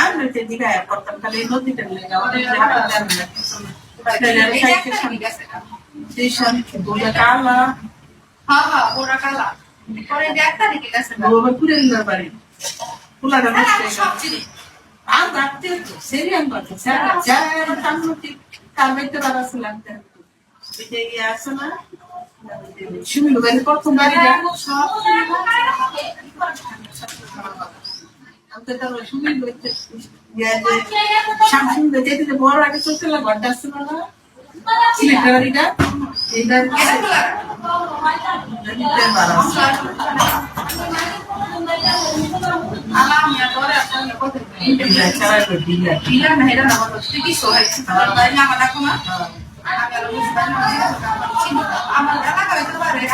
আমরা যেদিকে করতাম তাহলে এই নদীটা নিয়ে যাওয়া কালা হ্যাঁ হ্যাঁ ওরা কালা পরে একটা দিকে গেছে পুরে দিতে পারি পুলাটা সব চিনি আর রাখতে সেরিয়াম করতে স্যার তার বাইতে পারাছে লাগতে এটা ইয়ে আছে না সুমিল গাড়ি প্রথম বাড়ি সব সুমিল শামসুন যেতে বড় আগে চলতে ঘন্টা আসছে না সিলেক্টর গাড়িটা এইটা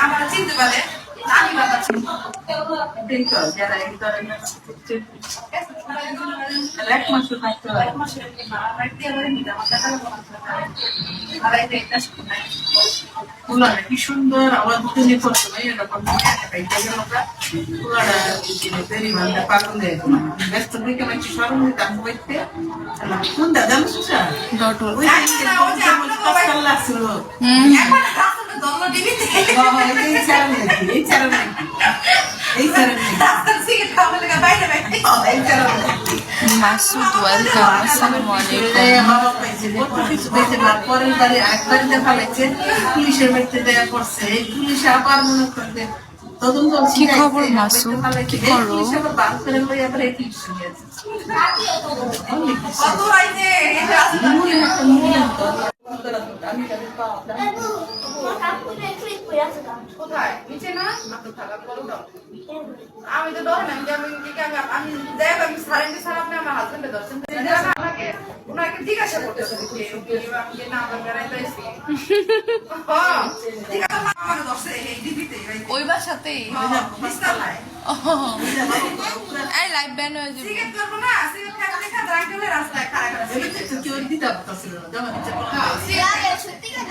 আমার চিনতে পারে আমি বাবা যারা এক মাস থাকতে হয় কি সুন্দর আমার দুটো নিয়ে করতে হয় এরকম পাগল ব্যস্ত থেকে মাঝে স্মরণ দিতাম বইতে কোন দাদা লাগছিল মাসুদ ওয়েলকাম আসসালামু আলাইকুম পুলিশের বাড়িতে দেয়া করছে পুলিশ আবার মনে করতে তদন্ত কি খবর মাসুদ কি করো কোথায় নিচে না আমি তো ধরেন আমি দেখ আমি সারেন্ডি স্যার আপনি আমার হাজবেন্ডে ধরছেন ওনাকে জিজ্ঞাসা করতেছেন ওই বাসাতেই এই লাইভ ব্যান হয়ে যাবে সিগারেট করবো না সিগারেট খাওয়া দেখা দ্রাঙ্গলে রাস্তায় খাড়া করা কেউ দিতে পারছিল না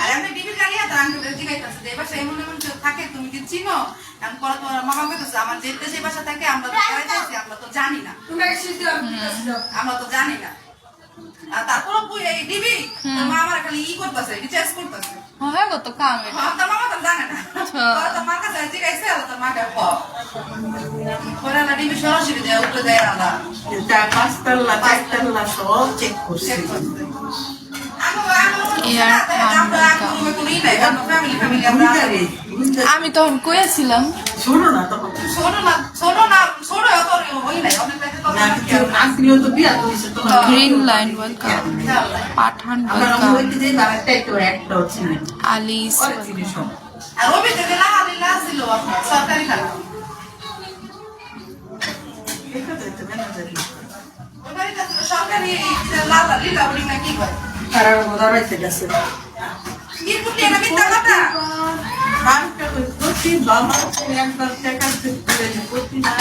আর আমি ডিবি গাড়িয়া দ্রাঙ্গলে জিগাইতাছে এবার সেই মনে মনে থাকে তুমি কি চিনো আমি পরে তোমার মামা কইতেছে আমার যেতে যে বাসা থাকে আমরা তো করাইতেছি আমরা তো জানি না আমরা তো জানি না আর তারপর এই ডিবি মা আমার খালি ই করতেছে রিচার্জ করতেছে হ্যাঁ গো তো কাম তোর মামা তো জানে না তোর মা কাছে জিগাইছে তোর মা কে পরে না ডিবি সরাসরি যায় উঠে যায় আলা পাঁচতলা চারতলা সব চেক করছে আমি তখন কইয়াছিলাম শোনো না তখন গ্রিন লাইন ওয়েলকাম পাঠান ওয়েলকাম আলিস সরকারি লালা লীলা বলি না কি করে তারা বোধারাইতে গেছে কি বুঝলি এটা মিথ্যা কথা বাড়িটা প্রতি বাবা একবার টাকা করে প্রতি না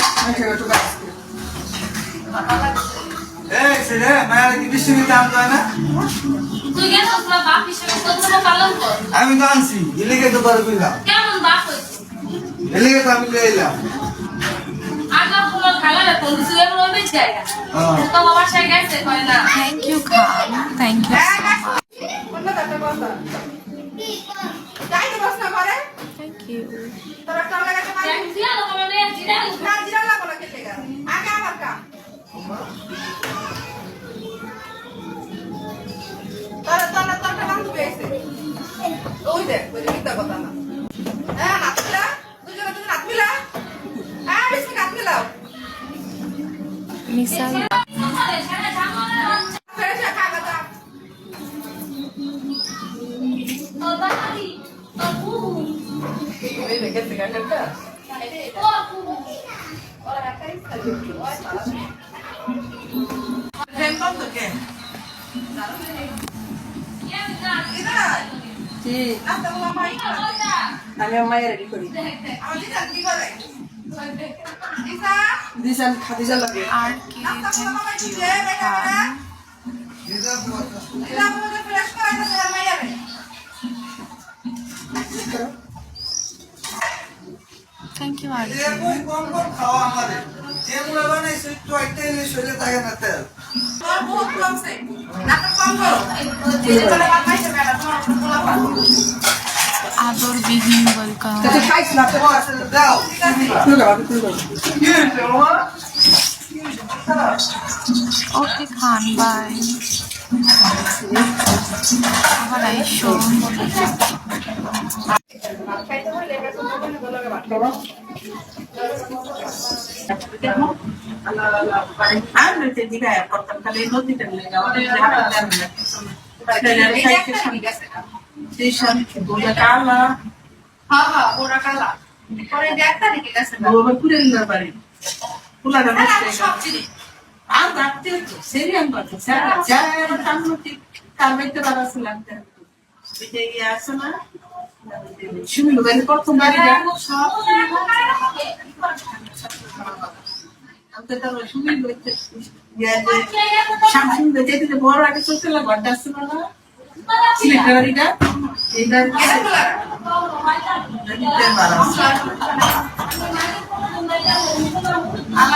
এই ছেলে মায়ের কি বিশ্ববিদ্যালয় আনতো না তুই কেন তোর বাপ হিসেবে কতটা পালন কর আমি তো আনছি এলিগে তো বার কইলাম কেমন বাপ হইছে এলিগে তো আমি লই এলাম আগা ফুল খালা তো কিছু এমন হবে জায়গা তো বাবা সাথে গেছে কয় না থ্যাংক ইউ খান থ্যাংক ইউ কোন কথা কথা যাই তো বস না পারে থ্যাংক ইউ তোর একটা লাগাতে পারি জিরা লোক মানে জিরা না জিরা লাগো না কেটে গেল আগে আমার কাম তোর কাম তো বেশি ওই দেখ ওই মিথ্যা কথা না হ্যাঁ হাত মিলা দুজনে তুমি হাত মিলা হ্যাঁ বেশি হাত মিলাও মিসাল ফেরেশা কাগজা তো বাড়ি তো বুবু এই দেখে থেকে কাটা তো বুবু ওরা একটাই ফ্রেম কত কে জি নাস্তা বলা মাই আমি মায়ের রেডি করি আমার দিদা কি করে দিদা দিশান খাদিজা লাগে আর কি নাস্তা বলা মাই থ্যাংক দিদা ইউ বেটা খান দিদা বলে ফ্রেশ করাইতে মাইয়ারে থ্যাংক ইউ আর কই কম কম খাওয়া আমাদের যেগুলো বানাইছো একটু একটা ইলিশ হইলে থাকে না তেল। তোর বহুত কমছে নাটক কম করো এই যে তোরা বাদ পাইছে বেটা তোমার পোলা পান আদরবিহীন ওয়েলকাম। ও আচ্ছা, দাও। কি হয়েছে বাবা? ওকে খান, বাই। আবার আইসো। আমি তো দিঘায় করতাম, খালি নদীতে লেগে আমাদের হাতে দেন না। এই যে একটা ঠিক আছে না স্টেশন বলে কালা হ্যাঁ হ্যাঁ ওরা কালা পরে যে একটা ঠিক আছে না বাবা পুরে নিতে পারি পুলাটা তাহলে নষ্ট আমি হয়ে সব গেছে। চিনি আর রাখতে হতো সেরিয়াম করতো স্যার যায় টাঙ্গতি কার বাইতে পারাছে লাগতে এটা ইয়ে আছে না শিমিলু গাড়ি প্রথম বাড়ি যা সব আমাদের তো শিমিলু শামসুন যেতে বড় আগে চলতে লাগে ঘন্টা আসছে না সিলেক্টর গাড়িটা এইটা দিতে পারাছে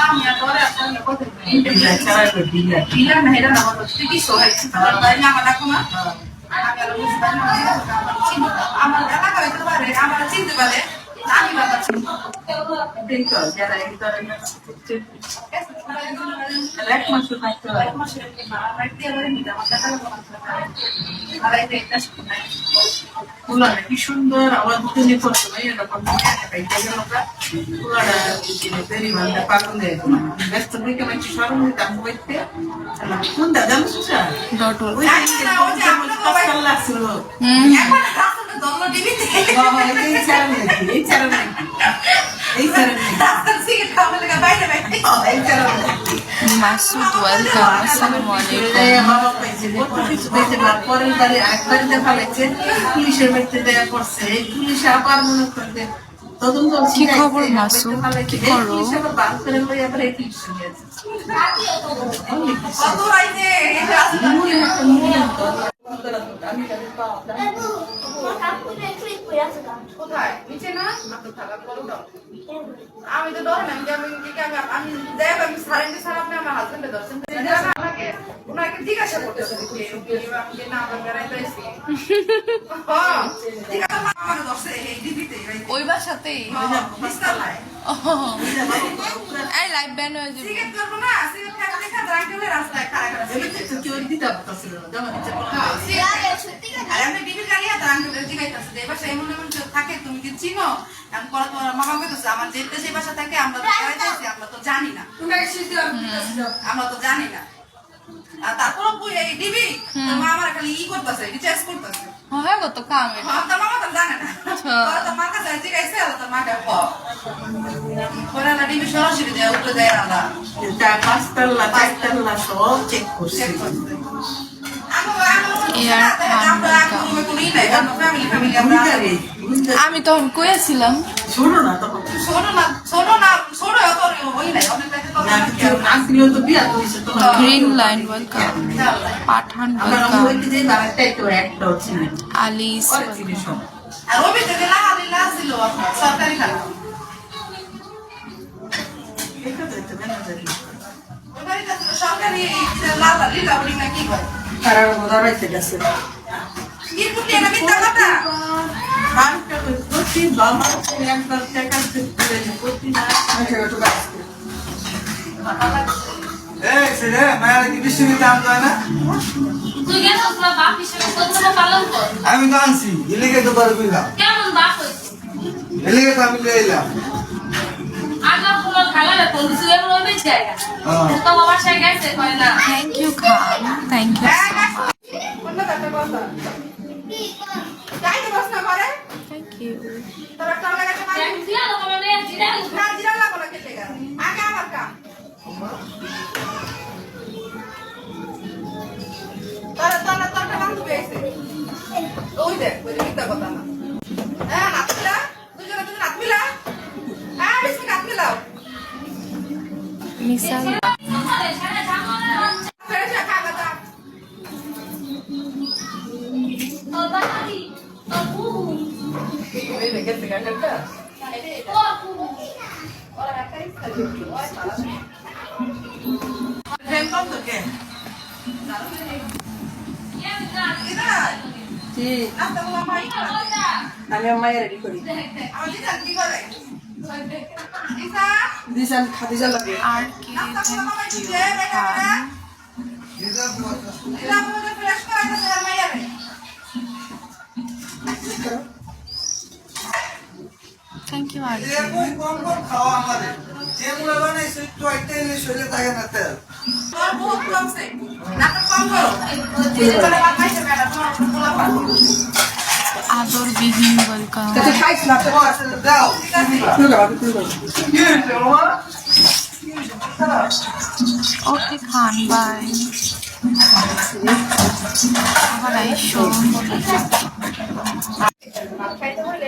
আমি তোরে আসলে কত এটা ছাড়া তো দিলা দিলা না এটা না বলো তুই কি সোহাই তাই না আমার ডাকো না আমার এলাকা হইতে পারে আমার চিনতে পারে আমি বাবা এই তো যারা এই ধরনের এক মাস থাকতে হয় পুলাটা কি সুন্দর আবার তুমি করছো ভাই এরকম খাইতে গেল পুলাটা দেরি ভালো পাগল হয়ে গেল ব্যস্ত থেকে মাইছি সরম দাম করতে কোন দাদা মুসা ডটল। ওই কষ্ট লাগছিল এখন রাস্তাটা দল ডিবিতে বাবা এই চারা নাকি এই চারা নাকি এই চারা নাকি রাস্তার সিগারেট খাওয়া লাগা বাইরে বাইরে এই চারা নাকি মাসুদ ওয়েলকাম। আসসালামু আলাইকুম। বাবা পাইছে কত কিছু দিতে না পরের বাড়ি একবার দেখা লাগছে পুলিশের বাড়িতে দেয়া করছে এই পুলিশ আবার মনে করতে তদন্ত কি খবর মাসু? কি করো? পুলিশ আবার বার করে লই আবার এই পুলিশ নিয়ে যাচ্ছে কত আইছে এটা কোথায় নিচে না আমি তো ধরেন আমি দেখ আমি সারেন্ডি স্যার আপনি আমার হাজবেন্ডে ধরছেন আমাকে ওনাকে জিজ্ঞাসা করতেছে আমি না আমরা বেড়াইতে এসেছি হ্যাঁ জিজ্ঞাসা আমার ধরছে এই ডিবিতে ওই বাসাতেই বিস্তালায় এই লাইভ ব্যান হয়ে যাবে। সিগারেট করবো না সিগারেট খাওয়া দেখা দ্রাঙ্কেলে রাস্তায় খাড়া খাড়া কেউ দিতে পারছিল না যেমন ইচ্ছা করলো। আর আমি ডিবির গাড়ি আর দ্রাঙ্কেলে জিজ্ঞাসা এবার সেই মনে মনে থাকে তুমি কি চিনো এখন পরে তোমার মা বাবা কইতেছে আমার যেতে সেই বাসা থাকে আমরা তো বেড়াইতেছি আমরা তো জানি না আমরা তো জানি না আর তারপর এই ডিবি তোর মা আমার খালি ই করতেছে রিচার্জ করতেছে হ্যাঁ গো তো কাম এটা। হ্যাঁ তোর মামা তো জানে না পরে তোর মার কাছে জিজ্ঞাসা তোর মাকে পরে না ডিবি সরাসরি দেয় উঠে দেয় আলা তার পাঁচতলা চারতলা সব চেক করছে বুঝারে, বুঝারে। আমি তখন কইয়াছিলাম শোনো না তখন না কিছু আসছিল তো বিয়া করেছে তোমার গ্রিন লাইন ওয়েলকাম। পাঠান আমরা ওয়েলকাম। হইতে যে বাবাটাই তো একটা হচ্ছে না আলিস অনেক জিনিস সব এটা তো একটা ম্যানেজার তারা বোধহয় রাইতে গেছে বাড়িটা তো প্রতি বাবা একবার টাকা দিতে প্রতি না এই ছেলে মায়ের কি বিশ্ববিদ্যালয় দাম দেয় না? তুই গেছিস না বাপ হিসেবে কর্তব্য পালন কর আমি তো আনছি এলিগে তো পারবি না কেমন বাপ হয়েছে এলিগে তো আমি লয়ে এলাম আগা ফুল খালা রে তোর কিছু এমন হবে জায়গা হ্যাঁ। তো বাসায় গেছে কয় না থ্যাংক ইউ খান, থ্যাংক ইউ থ্যাংক ইউ। দিয়া তো মানে জিরা ওই দেখ ওই মিথ্যা কথা না হ্যাঁ নাত মিলা দুজনে তুমি নাত মিলা হ্যাঁ বেশি নাত মিলাও মিসাল ফেরে যা খা কথা তোর বাড়ি তোর বউ এই দেখে কাকাটা ও বউ ওরা একটা ফ্রেম কত কে আমি আমার মায়ের রেডি করি দিশান খাদিজা লাগে আর কি থ্যাংক ইউ খান থ্যাংক ইউ আর এরকম কম কম খাওয়া আমাদের যেগুলো বানাইছে একটু একটা এলে শরীরে থাকে না তেল আদরবিহীন ওয়েলকাম তুই খাইছ না তো দাও তুই খাবা তুই খাবা কি হয়েছে আমার ওকে খান বাই আবার আইসো খাইতে হলে